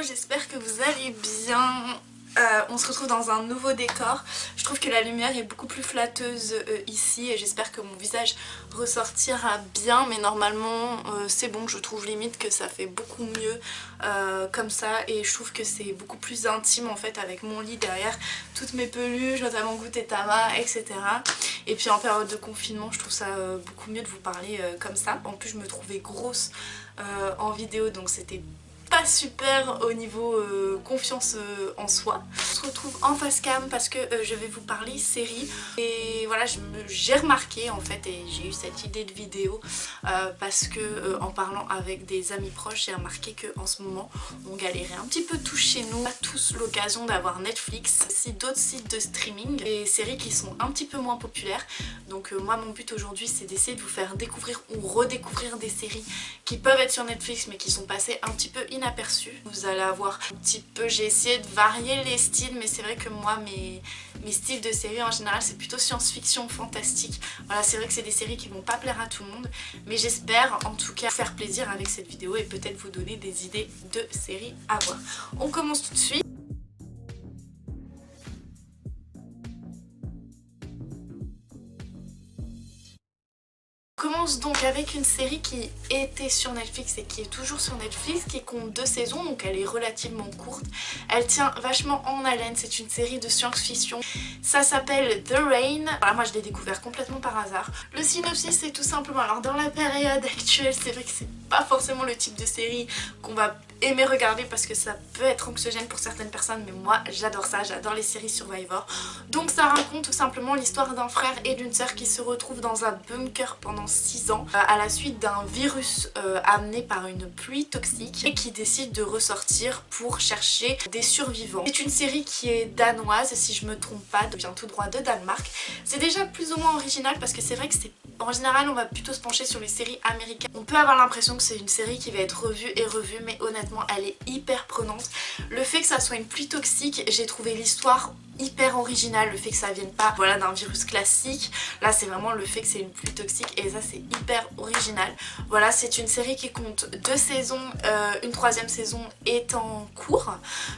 j'espère que vous allez bien. On se retrouve dans un nouveau décor. Je trouve que la lumière est beaucoup plus flatteuse ici et j'espère que mon visage ressortira bien, mais normalement c'est bon. Je trouve limite que ça fait beaucoup mieux comme ça et je trouve que c'est beaucoup plus intime en fait avec mon lit derrière, toutes mes peluches, notamment Gudetama, etc. Et puis en période de confinement je trouve ça beaucoup mieux de vous parler comme ça. En plus je me trouvais grosse en vidéo, donc c'était pas super au niveau confiance en soi. On se retrouve en face cam parce que je vais vous parler série et voilà, j'ai remarqué en fait et j'ai eu cette idée de vidéo parce que en parlant avec des amis proches, j'ai remarqué que en ce moment on galérait un petit peu tous chez nous, pas tous l'occasion d'avoir Netflix, aussi d'autres sites de streaming, des séries qui sont un petit peu moins populaires. Donc moi mon but aujourd'hui c'est d'essayer de vous faire découvrir ou redécouvrir des séries qui peuvent être sur Netflix mais qui sont passées un petit peu inaperçues. Vous allez avoir un petit peu, j'ai essayé de varier les styles, mais c'est vrai que moi mes styles de séries en général c'est plutôt science-fiction, fantastique. Voilà, c'est vrai que c'est des séries qui vont pas plaire à tout le monde, mais j'espère en tout cas vous faire plaisir avec cette vidéo et peut-être vous donner des idées de séries à voir. On commence tout de suite. On commence donc avec une série qui était sur Netflix et qui est toujours sur Netflix, qui compte 2 saisons, donc elle est relativement courte. Elle tient vachement en haleine, c'est une série de science-fiction. Ça s'appelle The Rain. Voilà, moi je l'ai découvert complètement par hasard. Le synopsis c'est tout simplement, alors dans la période actuelle c'est vrai que c'est pas forcément le type de série qu'on va aimer regarder parce que ça peut être anxiogène pour certaines personnes, mais moi j'adore ça, j'adore les séries Survivor. Donc ça raconte tout simplement l'histoire d'un frère et d'une sœur qui se retrouvent dans un bunker pendant 6 ans à la suite d'un virus amené par une pluie toxique et qui décide de ressortir pour chercher des survivants. C'est une série qui est danoise si je me trompe pas, vient tout droit de Danemark. C'est déjà plus ou moins original parce que c'est vrai que c'est en général on va plutôt se pencher sur les séries américaines. On peut avoir l'impression que c'est une série qui va être revue et revue, mais honnêtement elle est hyper prenante. Le fait que ça soit une pluie toxique, j'ai trouvé l'histoire hyper original, le fait que ça vienne pas voilà d'un virus classique, là c'est vraiment le fait que c'est une pluie toxique et ça c'est hyper original. Voilà, c'est une série qui compte 2 saisons, une 3e saison est en cours,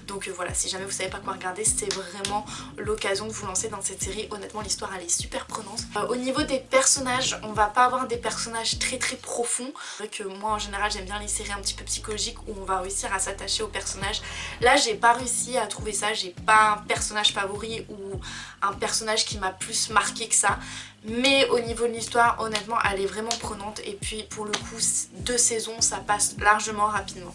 donc voilà, si jamais vous savez pas quoi regarder, c'est vraiment l'occasion de vous lancer dans cette série. Honnêtement l'histoire elle est super prenante. Au niveau des personnages, on va pas avoir des personnages très profonds. C'est vrai que moi en général j'aime bien les séries un petit peu psychologiques où on va réussir à s'attacher aux personnages. Là j'ai pas réussi à trouver ça, j'ai pas un personnage favori ou un personnage qui m'a plus marqué que ça, mais au niveau de l'histoire honnêtement elle est vraiment prenante et puis pour le coup 2 saisons ça passe largement rapidement.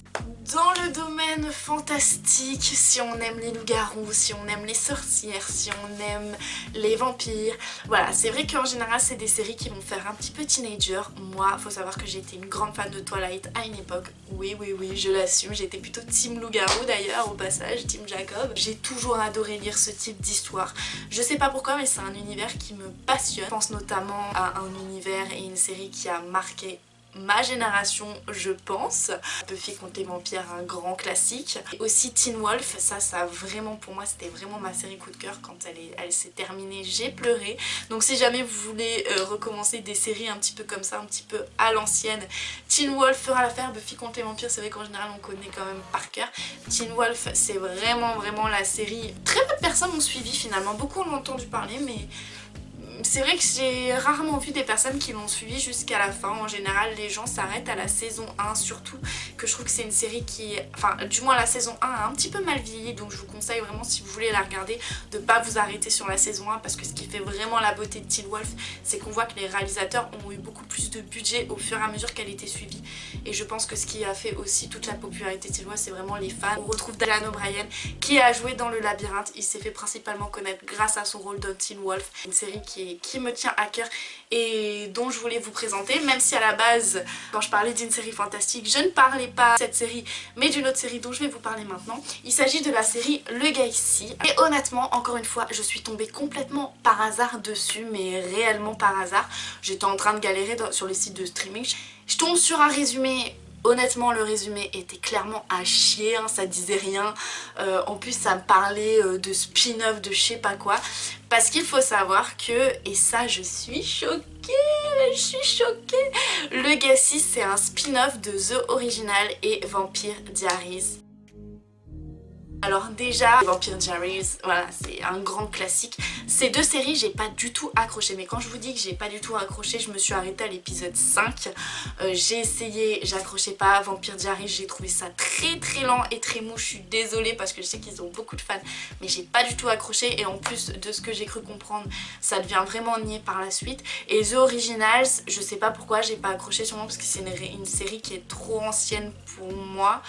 Dans le domaine fantastique, si on aime les loups-garous, si on aime les sorcières, si on aime les vampires, voilà, c'est vrai qu'en général c'est des séries qui vont faire un petit peu teenager. Moi faut savoir que j'ai été une grande fan de Twilight à une époque, oui je l'assume, j'étais plutôt team loup-garou d'ailleurs au passage, team Jacob. J'ai toujours adoré lire ce type d'histoire, je sais pas pourquoi mais c'est un univers qui me passionne. Je pense notamment à un univers et une série qui a marqué ma génération je pense. Buffy contre les vampires, un grand classique. Et aussi Teen Wolf, ça vraiment pour moi c'était vraiment ma série coup de cœur. Quand elle s'est terminée j'ai pleuré. Donc si jamais vous voulez recommencer des séries un petit peu comme ça, un petit peu à l'ancienne, Teen Wolf fera l'affaire. Buffy contre les vampires c'est vrai qu'en général on connaît quand même par cœur. Teen Wolf c'est vraiment la série. Très peu de personnes ont suivi finalement, beaucoup en ont entendu parler mais c'est vrai que j'ai rarement vu des personnes qui l'ont suivi jusqu'à la fin. En général les gens s'arrêtent à la saison 1, surtout que je trouve que c'est une série qui, enfin du moins la saison 1 a un petit peu mal vieilli, donc je vous conseille vraiment si vous voulez la regarder de pas vous arrêter sur la saison 1 parce que ce qui fait vraiment la beauté de Teen Wolf c'est qu'on voit que les réalisateurs ont eu beaucoup plus de budget au fur et à mesure qu'elle était suivie et je pense que ce qui a fait aussi toute la popularité de Teen Wolf c'est vraiment les fans. On retrouve Dylan O'Brien qui a joué dans Le Labyrinthe, il s'est fait principalement connaître grâce à son rôle dans Teen Wolf, une série qui me tient à cœur et dont je voulais vous présenter, même si à la base quand je parlais d'une série fantastique je ne parlais pas de cette série mais d'une autre série dont je vais vous parler maintenant. Il s'agit de la série Le Gars Ici et honnêtement encore une fois je suis tombée complètement par hasard dessus, mais réellement par hasard. J'étais en train de galérer sur les sites de streaming, je tombe sur un résumé. Honnêtement le résumé était clairement à chier, hein, ça disait rien, en plus ça me parlait de spin-off de je sais pas quoi, parce qu'il faut savoir que, et ça je suis choquée, Le Gars Ici c'est un spin-off de The Original et Vampire Diaries. Alors déjà, Vampire Diaries, voilà, c'est un grand classique. Ces deux séries, j'ai pas du tout accroché. Mais quand je vous dis que j'ai pas du tout accroché, je me suis arrêtée à l'épisode 5. J'ai essayé, j'accrochais pas. Vampire Diaries, j'ai trouvé ça très lent et très mou. Je suis désolée parce que je sais qu'ils ont beaucoup de fans, mais j'ai pas du tout accroché. Et en plus de ce que j'ai cru comprendre, ça devient vraiment niais par la suite. Et The Originals, je sais pas pourquoi j'ai pas accroché, sûrement parce que c'est une série qui est trop ancienne pour moi,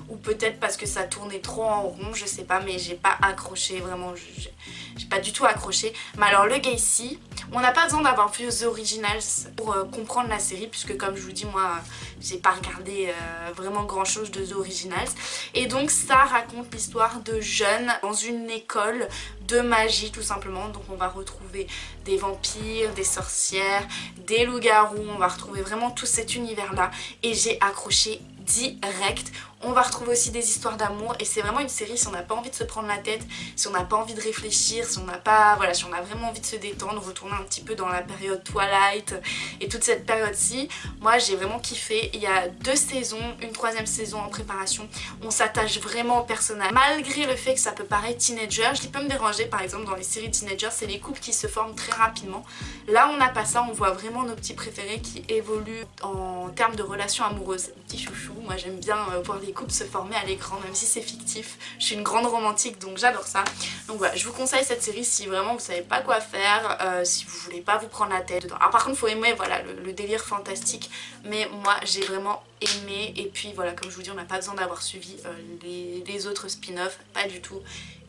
ou peut-être parce que ça tournait trop en rond, je sais pas, mais j'ai pas accroché, vraiment, j'ai pas du tout accroché. Mais alors le Gacy, on n'a pas besoin d'avoir vu The Originals pour comprendre la série, puisque comme je vous dis, moi j'ai pas regardé vraiment grand chose de The Originals. Et donc ça raconte l'histoire de jeunes dans une école de magie tout simplement. Donc on va retrouver des vampires, des sorcières, des loups-garous, on va retrouver vraiment tout cet univers là, et j'ai accroché direct. On va retrouver aussi des histoires d'amour, et c'est vraiment une série, si on n'a pas envie de se prendre la tête, si on n'a pas envie de réfléchir, si on n'a pas, voilà, si on a vraiment envie de se détendre, retourner un petit peu dans la période Twilight et toute cette période-ci, moi j'ai vraiment kiffé. Il y a 2 saisons, une 3e saison en préparation. On s'attache vraiment au personnage, malgré le fait que ça peut paraître teenager. Ce qui peut me déranger par exemple dans les séries teenager, c'est les couples qui se forment très rapidement. Là on n'a pas ça, on voit vraiment nos petits préférés qui évoluent en termes de relations amoureuses. Petit chouchou, moi j'aime bien voir les couples se former à l'écran, même si c'est fictif. Je suis une grande romantique, donc j'adore ça. Donc voilà, je vous conseille cette série si vraiment vous savez pas quoi faire, si vous voulez pas vous prendre la tête dedans. Alors par contre faut aimer, voilà, le délire fantastique, mais moi j'ai vraiment aimé. Et puis voilà, comme je vous dis, on n'a pas besoin d'avoir suivi les autres spin-offs, pas du tout.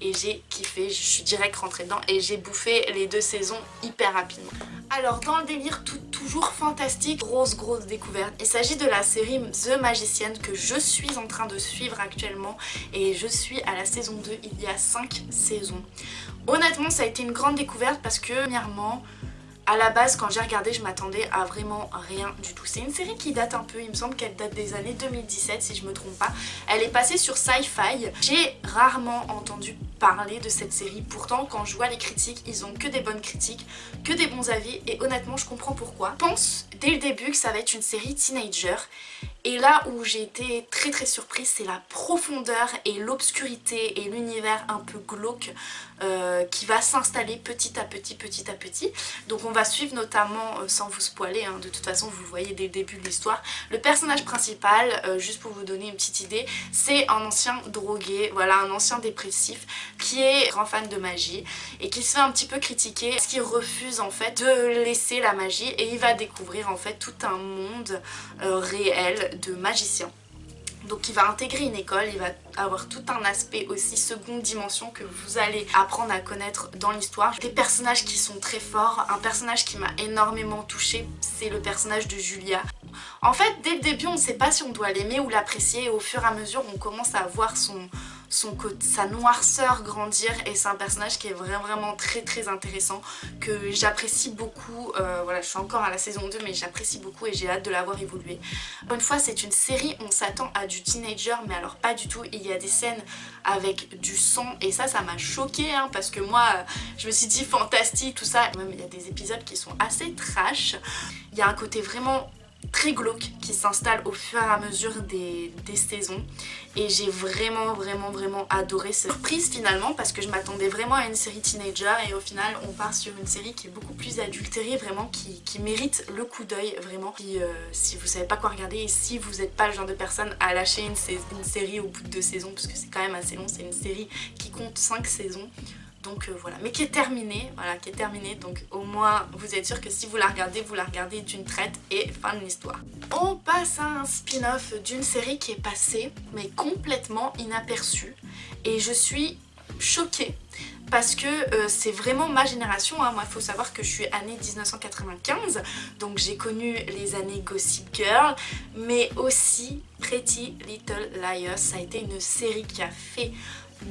Et j'ai kiffé, je suis direct rentrée dedans et j'ai bouffé les 2 saisons hyper rapidement. Alors dans le délire toujours fantastique, grosse découverte. Il s'agit de la série The Magicienne que je suis en train de suivre actuellement, et je suis à la saison 2, il y a 5 saisons. Honnêtement ça a été une grande découverte parce que premièrement, à la base quand j'ai regardé je m'attendais à vraiment rien du tout. C'est une série qui date un peu, il me semble qu'elle date des années 2017 si je me trompe pas. Elle est passée sur Sci-Fi. J'ai rarement entendu parler de cette série, pourtant quand je vois les critiques, ils ont que des bonnes critiques, que des bons avis, et honnêtement je comprends pourquoi. Je pense dès le début que ça va être une série teenager, et là où j'ai été très surprise, c'est la profondeur et l'obscurité et l'univers un peu glauque qui va s'installer petit à petit. Donc on va suivre notamment, sans vous spoiler, hein, de toute façon vous le voyez dès le début de l'histoire, le personnage principal, juste pour vous donner une petite idée, c'est un ancien drogué, voilà, un ancien dépressif qui est grand fan de magie et qui se fait un petit peu critiquer parce qu'il refuse en fait de laisser la magie, et il va découvrir en fait tout un monde réel de magiciens. Donc il va intégrer une école, il va avoir tout un aspect aussi seconde dimension que vous allez apprendre à connaître dans l'histoire. Des personnages qui sont très forts, un personnage qui m'a énormément touchée, c'est le personnage de Julia. En fait dès le début on ne sait pas si on doit l'aimer ou l'apprécier, et au fur et à mesure on commence à voir sa noirceur grandir, et c'est un personnage qui est vraiment très intéressant, que j'apprécie beaucoup. Voilà, je suis encore à la saison 2 mais j'apprécie beaucoup et j'ai hâte de la voir évoluer. Encore une fois c'est une série, on s'attend à du teenager mais alors pas du tout. Il y a des scènes avec du sang et ça m'a choquée hein, parce que moi je me suis dit fantastique tout ça, même il y a des épisodes qui sont assez trash. Il y a un côté vraiment très glauque qui s'installe au fur et à mesure des saisons, et j'ai vraiment adoré cette surprise finalement, parce que je m'attendais vraiment à une série teenager et au final on part sur une série qui est beaucoup plus adultérée, vraiment qui mérite le coup d'œil vraiment. Si vous savez pas quoi regarder et si vous n'êtes pas le genre de personne à lâcher une série au bout de 2 saisons, parce que c'est quand même assez long, c'est une série qui compte 5 saisons. Donc voilà, mais qui est terminée, voilà, qui est terminée, donc au moins vous êtes sûr que si vous la regardez d'une traite et fin de l'histoire. On passe à un spin-off d'une série qui est passée, mais complètement inaperçue, et je suis choquée parce que c'est vraiment ma génération, hein. Moi il faut savoir que je suis année 1995, donc j'ai connu les années Gossip Girl, mais aussi Pretty Little Liars. Ça a été une série qui a fait,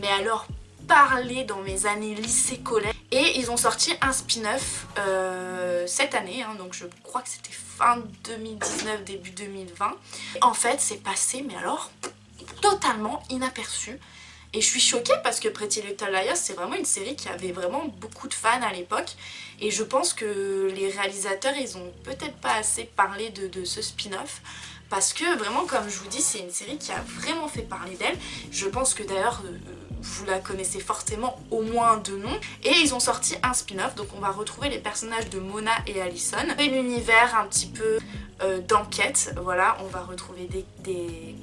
mais alors parler dans mes années lycée-collège, et ils ont sorti un spin-off cette année, hein, donc je crois que c'était fin 2019, début 2020. En fait c'est passé, mais alors totalement inaperçu, et je suis choquée parce que Pretty Little Liars c'est vraiment une série qui avait vraiment beaucoup de fans à l'époque, et je pense que les réalisateurs ils ont peut-être pas assez parlé de ce spin-off, parce que vraiment comme je vous dis c'est une série qui a vraiment fait parler d'elle. Je pense que d'ailleurs vous la connaissez forcément au moins de nom. Et ils ont sorti un spin-off, donc on va retrouver les personnages de Mona et Allison. Un univers un petit peu d'enquête, voilà, on va retrouver des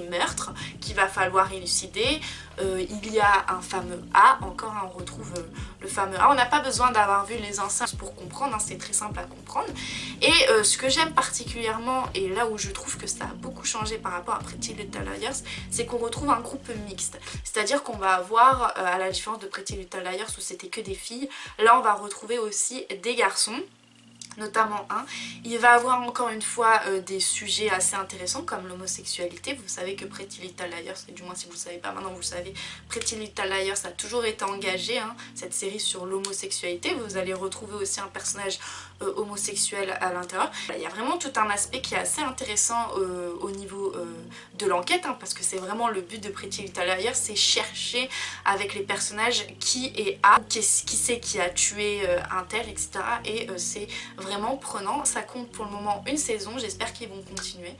meurtres qu'il va falloir élucider. Il y a un fameux A, encore on retrouve le fameux A. On n'a pas besoin d'avoir vu les anciens pour comprendre, hein, c'est très simple à comprendre. Et ce que j'aime particulièrement, et là où je trouve que ça a beaucoup changé par rapport à Pretty Little Liars, c'est qu'on retrouve un groupe mixte. C'est-à-dire qu'on va avoir, à la différence de Pretty Little Liars où c'était que des filles, là on va retrouver aussi des garçons, notamment un. Il va avoir encore une fois des sujets assez intéressants comme l'homosexualité. Vous savez que Pretty Little Liars, et du moins si vous ne le savez pas maintenant vous le savez, Pretty Little Liars a toujours été engagé, hein, cette série sur l'homosexualité. Vous allez retrouver aussi un personnage homosexuel à l'intérieur. Il y a vraiment tout un aspect qui est assez intéressant au niveau de l'enquête, hein, parce que c'est vraiment le but de Pretty Little Liars, c'est chercher avec les personnages qui est A, qui c'est qui a tué un tel, etc. Et c'est vraiment prenant. Ça compte pour le moment une saison, j'espère qu'ils vont continuer.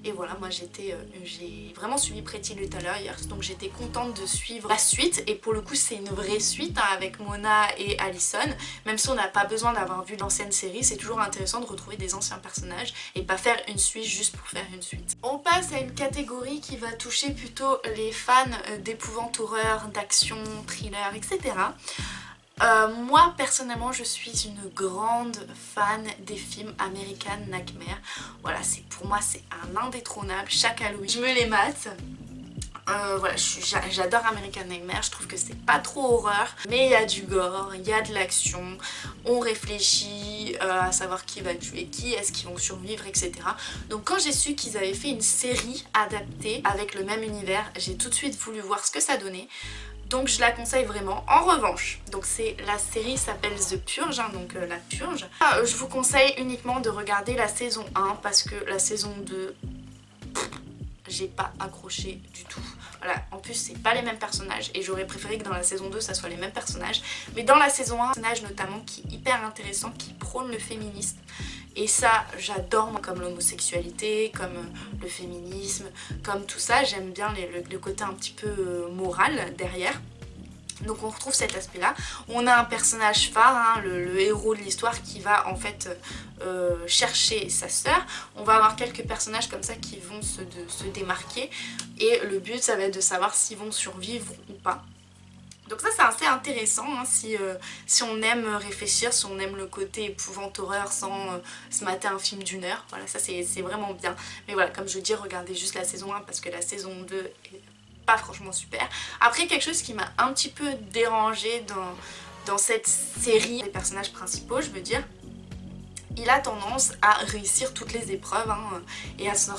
Et voilà, moi j'ai vraiment suivi Pretty Little Liars, donc j'étais contente de suivre la suite. Et pour le coup c'est une vraie suite, hein, avec Mona et Allison. Même si on n'a pas besoin d'avoir vu l'ancienne série, c'est toujours intéressant de retrouver des anciens personnages et pas faire une suite juste pour faire une suite. On passe à une catégorie qui va toucher plutôt les fans d'épouvante horreur, d'action, thriller, etc. Moi personnellement je suis une grande fan des films American Nightmare. Voilà, pour moi c'est un indétrônable. Chaque Halloween je me les mate. Voilà, j'adore American Nightmare, je trouve que c'est pas trop horreur, mais il y a du gore, il y a de l'action, on réfléchit à savoir qui va tuer qui, est-ce qu'ils vont survivre, etc. Donc quand j'ai su qu'ils avaient fait une série adaptée avec le même univers, j'ai tout de suite voulu voir ce que ça donnait. Donc je la conseille vraiment. En revanche, donc la série s'appelle The Purge, hein, donc la purge. Je vous conseille uniquement de regarder la saison 1 parce que la saison 2, j'ai pas accroché du tout. Voilà, en plus c'est pas les mêmes personnages et j'aurais préféré que dans la saison 2 ça soit les mêmes personnages. Mais dans la saison 1, un personnage notamment qui est hyper intéressant, qui prône le féminisme. Et ça j'adore, comme l'homosexualité, comme le féminisme, comme tout ça. J'aime bien le côté un petit peu moral derrière. Donc on retrouve cet aspect là. On a un personnage phare, hein, le héros de l'histoire qui va en fait chercher sa sœur. On va avoir quelques personnages comme ça qui vont se démarquer. Et le but ça va être de savoir s'ils vont survivre ou pas. Donc ça c'est assez intéressant, hein, si on aime réfléchir, si on aime le côté épouvante horreur sans se mater un film d'1 heure. Voilà, ça c'est vraiment bien. Mais voilà, comme je dis, regardez juste la saison 1 parce que la saison 2 est pas franchement super. Après, quelque chose qui m'a un petit peu dérangée dans cette série, les personnages principaux je veux dire, il a tendance à réussir toutes les épreuves, hein, et à s'en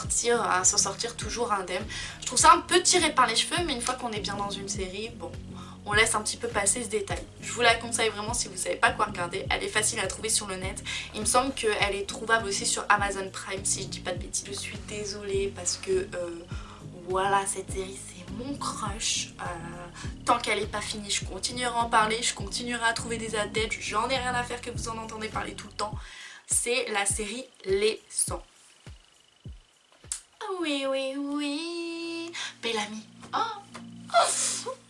sortir toujours indemne. Je trouve ça un peu tiré par les cheveux, mais une fois qu'on est bien dans une série, bon, on laisse un petit peu passer ce détail. Je vous la conseille vraiment si vous savez pas quoi regarder. Elle est facile à trouver sur le net. Il me semble qu'elle est trouvable aussi sur Amazon Prime si je dis pas de bêtises. Je suis désolée parce que voilà, cette série c'est mon crush. Tant qu'elle n'est pas finie, je continuerai à en parler, je continuerai à trouver des adeptes, j'en ai rien à faire que vous en entendez parler tout le temps. C'est la série Les 100. Oh oui, oui, oui. Bellamy.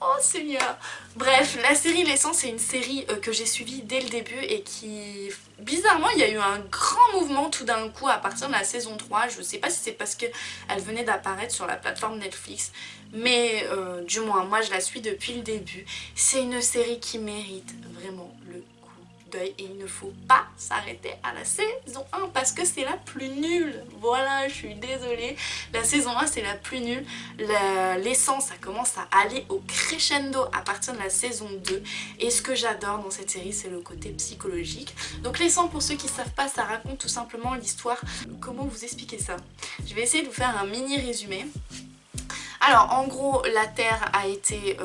Oh Seigneur. Bref, la série Les 100, c'est une série que j'ai suivie dès le début et qui... Bizarrement, il y a eu un grand mouvement tout d'un coup à partir de la saison 3. Je sais pas si c'est parce qu'elle venait d'apparaître sur la plateforme Netflix, mais du moins, moi je la suis depuis le début. C'est une série qui mérite vraiment le d'œil et il ne faut pas s'arrêter à la saison 1 parce que c'est la plus nulle. Voilà, je suis désolée, la saison 1 c'est la plus nulle. L'essence ça commence à aller au crescendo à partir de la saison 2 et ce que j'adore dans cette série c'est le côté psychologique. Donc Les 100, pour ceux qui ne savent pas, ça raconte tout simplement l'histoire. Comment vous expliquer ça? Je vais essayer de vous faire un mini résumé. Alors en gros la terre a été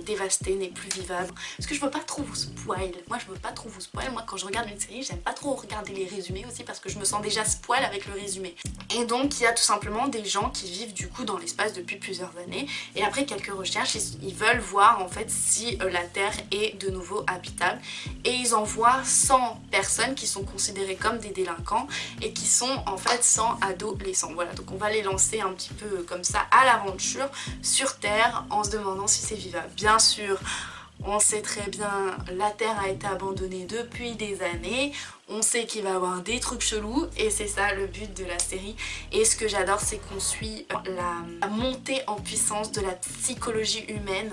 dévastée, n'est plus vivable. Parce que je veux pas trop vous spoil. Moi je veux pas trop vous spoil. Moi quand je regarde une série j'aime pas trop regarder les résumés aussi parce que je me sens déjà spoil avec le résumé. Et donc il y a tout simplement des gens qui vivent du coup dans l'espace depuis plusieurs années. Et après quelques recherches ils veulent voir en fait si la terre est de nouveau habitable. Et ils envoient 100 personnes qui sont considérées comme des délinquants et qui sont en fait 100 adolescents. Voilà, donc on va les lancer un petit peu comme ça à l'aventure. toujours sur Terre en se demandant si c'est vivable. Bien sûr, on sait très bien, la Terre a été abandonnée depuis des années, on sait qu'il va y avoir des trucs chelous et c'est ça le but de la série. Et ce que j'adore, c'est qu'on suit la montée en puissance de la psychologie humaine.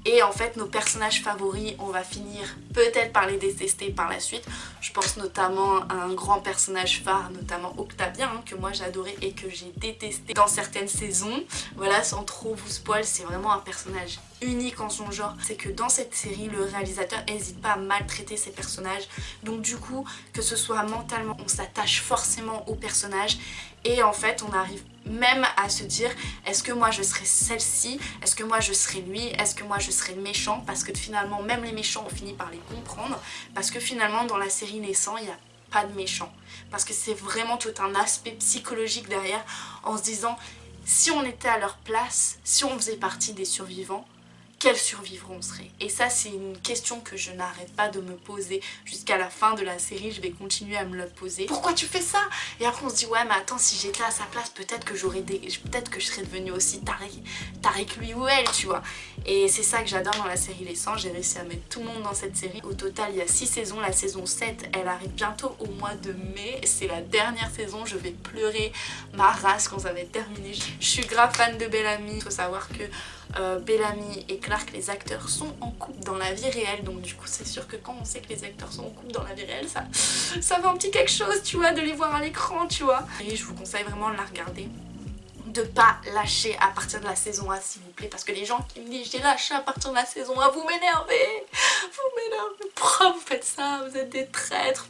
Et en fait, nos personnages favoris, on va finir peut-être par les détester par la suite. Je pense notamment à un grand personnage phare, notamment Octavien, hein, que moi j'adorais et que j'ai détesté dans certaines saisons. Voilà, sans trop vous spoil, c'est vraiment un personnage unique en son genre. C'est que dans cette série, le réalisateur n'hésite pas à maltraiter ses personnages. Donc du coup, que ce soit mentalement, on s'attache forcément au personnage. Et en fait, on arrive même à se dire, est-ce que moi je serais celle-ci? Est-ce que moi je serais lui? Est-ce que moi je serais le méchant? Parce que finalement, même les méchants, on finit par les comprendre. Parce que finalement, dans la série Les 100, il n'y a pas de méchants. Parce que c'est vraiment tout un aspect psychologique derrière, en se disant, si on était à leur place, si on faisait partie des survivants, quels survivants on serait? Et ça, c'est une question que je n'arrête pas de me poser jusqu'à la fin de la série. Je vais continuer à me le poser. Pourquoi tu fais ça? Et après on se dit, ouais mais attends, si j'étais à sa place, peut-être que peut-être que je serais devenue aussi Tariq lui ou elle, tu vois. Et c'est ça que j'adore dans la série Les 100. J'ai réussi à mettre tout le monde dans cette série. Au total, il y a 6 saisons. La saison 7, elle arrive bientôt au mois de mai. C'est la dernière saison. Je vais pleurer ma race quand ça va être terminé. Je suis grave fan de Bellamy. Il faut savoir que Bellamy et Clark, les acteurs, sont en couple dans la vie réelle. Donc du coup, c'est sûr que quand on sait que les acteurs sont en couple dans la vie réelle, ça fait un petit quelque chose, tu vois, de les voir à l'écran, tu vois. Et je vous conseille vraiment de la regarder. De pas lâcher à partir de la saison 1 s'il vous plaît, parce que les gens qui me disent j'ai lâché à partir de la saison 1, vous m'énervez, pourquoi vous faites ça, vous êtes des traîtres.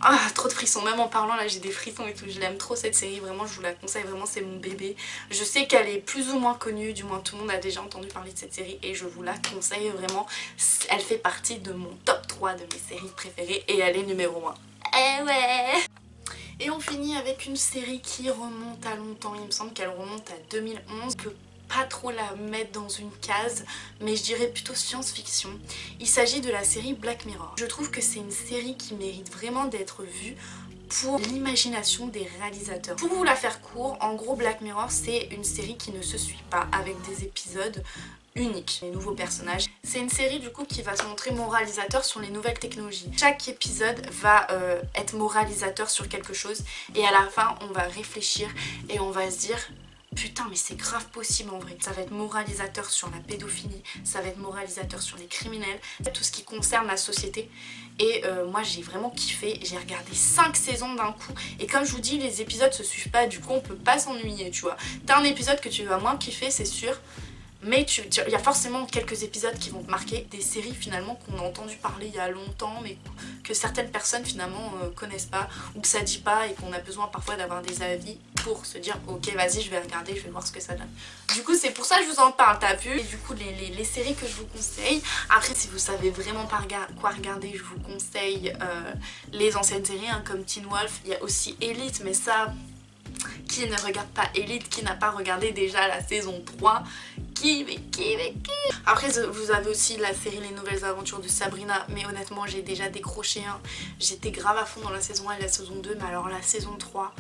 Ah, trop de frissons, même en parlant là j'ai des frissons et tout. Je l'aime trop cette série, vraiment je vous la conseille, vraiment c'est mon bébé. Je sais qu'elle est plus ou moins connue, du moins tout le monde a déjà entendu parler de cette série et je vous la conseille vraiment. Elle fait partie de mon top 3 de mes séries préférées et elle est numéro 1. Eh ouais. Et on finit avec une série qui remonte à longtemps, il me semble qu'elle remonte à 2011. Je peux pas trop la mettre dans une case, mais je dirais plutôt science-fiction. Il s'agit de la série Black Mirror. Je trouve que c'est une série qui mérite vraiment d'être vue pour l'imagination des réalisateurs. Pour vous la faire court, en gros Black Mirror c'est une série qui ne se suit pas avec des épisodes unique, les nouveaux personnages. C'est une série du coup qui va se montrer moralisateur sur les nouvelles technologies. Chaque épisode va être moralisateur sur quelque chose et à la fin on va réfléchir et on va se dire putain mais c'est grave possible en vrai. Ça va être moralisateur sur la pédophilie, ça va être moralisateur sur les criminels, tout ce qui concerne la société. Et moi j'ai vraiment kiffé, j'ai regardé 5 saisons d'un coup et comme je vous dis les épisodes se suivent pas, du coup on peut pas s'ennuyer tu vois. T'as un épisode que tu vas moins kiffer c'est sûr, mais il y a forcément quelques épisodes qui vont te marquer. Des séries finalement qu'on a entendu parler il y a longtemps mais que certaines personnes finalement connaissent pas ou que ça dit pas et qu'on a besoin parfois d'avoir des avis pour se dire ok vas-y je vais regarder, je vais voir ce que ça donne. Du coup c'est pour ça que je vous en parle, t'as vu. Et du coup les séries que je vous conseille, après si vous savez vraiment pas quoi regarder, je vous conseille les anciennes séries hein, comme Teen Wolf. Il y a aussi Elite mais ça... Qui ne regarde pas Elite, qui n'a pas regardé déjà la saison 3, qui Après vous avez aussi la série Les Nouvelles Aventures de Sabrina, mais honnêtement j'ai déjà décroché hein. J'étais grave à fond dans la saison 1 et la saison 2, mais alors la saison 3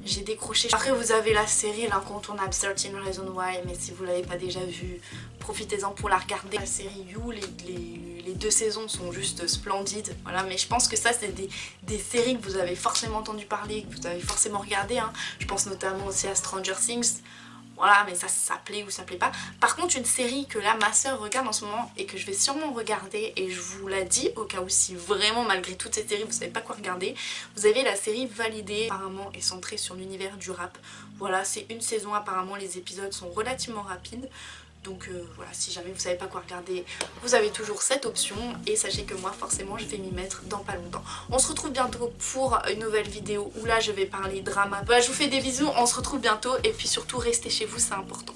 j'ai décroché. Après vous avez la série l'incontournable 13 Reasons Why, mais si vous l'avez pas déjà vue, profitez-en pour la regarder. La série You, les 2 saisons sont juste splendides, voilà, mais je pense que ça c'est des séries que vous avez forcément entendu parler, que vous avez forcément regardé hein. Je pense notamment aussi à Stranger Things. Voilà, mais ça plaît ou ça plaît pas. Par contre, une série que là, ma soeur regarde en ce moment et que je vais sûrement regarder, et je vous la dis au cas où si vraiment, malgré toutes ces séries, vous savez pas quoi regarder, vous avez la série Validée, apparemment est centrée sur l'univers du rap. Voilà, c'est une saison, apparemment les épisodes sont relativement rapides. Donc voilà, si jamais vous savez pas quoi regarder, vous avez toujours cette option. Et sachez que moi forcément je vais m'y mettre dans pas longtemps. On se retrouve bientôt pour une nouvelle vidéo où là je vais parler drama. Voilà, je vous fais des bisous, on se retrouve bientôt. Et puis surtout restez chez vous, c'est important.